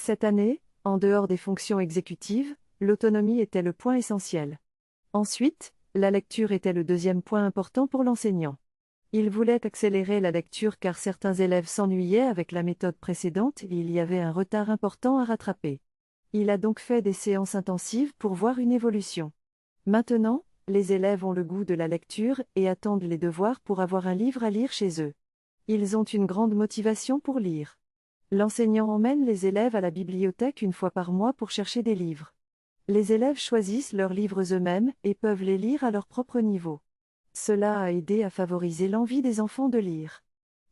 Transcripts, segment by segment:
Cette année, en dehors des fonctions exécutives, l'autonomie était le point essentiel. Ensuite, la lecture était le deuxième point important pour l'enseignant. Il voulait accélérer la lecture car certains élèves s'ennuyaient avec la méthode précédente et il y avait un retard important à rattraper. Il a donc fait des séances intensives pour voir une évolution. Maintenant, les élèves ont le goût de la lecture et attendent les devoirs pour avoir un livre à lire chez eux. Ils ont une grande motivation pour lire. L'enseignant emmène les élèves à la bibliothèque une fois par mois pour chercher des livres. Les élèves choisissent leurs livres eux-mêmes et peuvent les lire à leur propre niveau. Cela a aidé à favoriser l'envie des enfants de lire.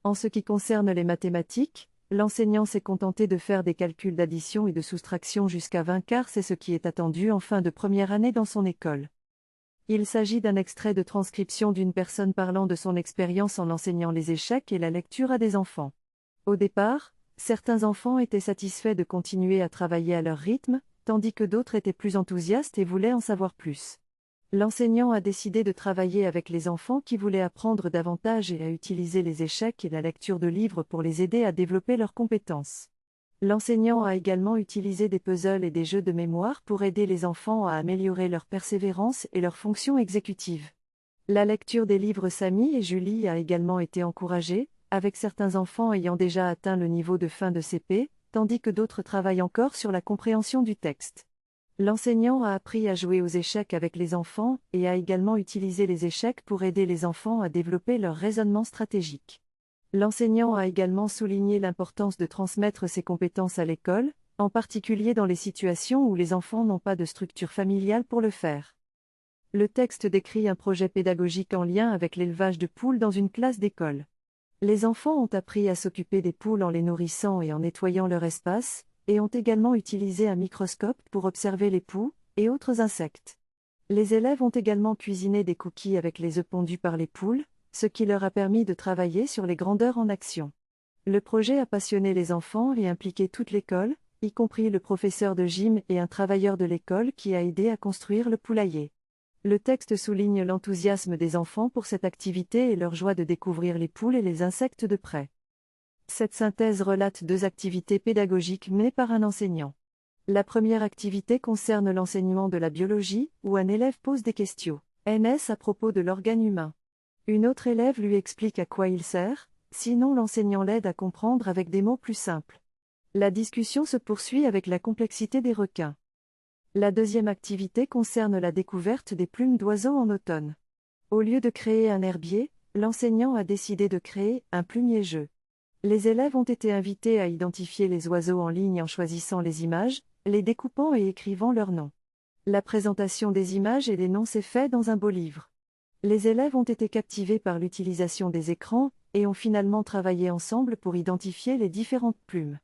En ce qui concerne les mathématiques, l'enseignant s'est contenté de faire des calculs d'addition et de soustraction jusqu'à 20 car c'est ce qui est attendu en fin de première année dans son école. Il s'agit d'un extrait de transcription d'une personne parlant de son expérience en enseignant les échecs et la lecture à des enfants. Au départ, certains enfants étaient satisfaits de continuer à travailler à leur rythme, tandis que d'autres étaient plus enthousiastes et voulaient en savoir plus. L'enseignant a décidé de travailler avec les enfants qui voulaient apprendre davantage et à utiliser les échecs et la lecture de livres pour les aider à développer leurs compétences. L'enseignant a également utilisé des puzzles et des jeux de mémoire pour aider les enfants à améliorer leur persévérance et leur fonction exécutive. La lecture des livres Samy et Julie a également été encouragée, avec certains enfants ayant déjà atteint le niveau de fin de CP, tandis que d'autres travaillent encore sur la compréhension du texte. L'enseignant a appris à jouer aux échecs avec les enfants et a également utilisé les échecs pour aider les enfants à développer leur raisonnement stratégique. L'enseignant a également souligné l'importance de transmettre ses compétences à l'école, en particulier dans les situations où les enfants n'ont pas de structure familiale pour le faire. Le texte décrit un projet pédagogique en lien avec l'élevage de poules dans une classe d'école. Les enfants ont appris à s'occuper des poules en les nourrissant et en nettoyant leur espace, et ont également utilisé un microscope pour observer les poux et autres insectes. Les élèves ont également cuisiné des cookies avec les œufs pondus par les poules, ce qui leur a permis de travailler sur les grandeurs en action. Le projet a passionné les enfants et impliqué toute l'école, y compris le professeur de gym et un travailleur de l'école qui a aidé à construire le poulailler. Le texte souligne l'enthousiasme des enfants pour cette activité et leur joie de découvrir les poules et les insectes de près. Cette synthèse relate 2 activités pédagogiques menées par un enseignant. La première activité concerne l'enseignement de la biologie, où un élève pose des questions NS à propos de l'organe humain. Une autre élève lui explique à quoi il sert, sinon l'enseignant l'aide à comprendre avec des mots plus simples. La discussion se poursuit avec la complexité des requins. La deuxième activité concerne la découverte des plumes d'oiseaux en automne. Au lieu de créer un herbier, l'enseignant a décidé de créer un plumier-jeu. Les élèves ont été invités à identifier les oiseaux en ligne en choisissant les images, les découpant et écrivant leurs noms. La présentation des images et des noms s'est faite dans un beau livre. Les élèves ont été captivés par l'utilisation des écrans, et ont finalement travaillé ensemble pour identifier les différentes plumes.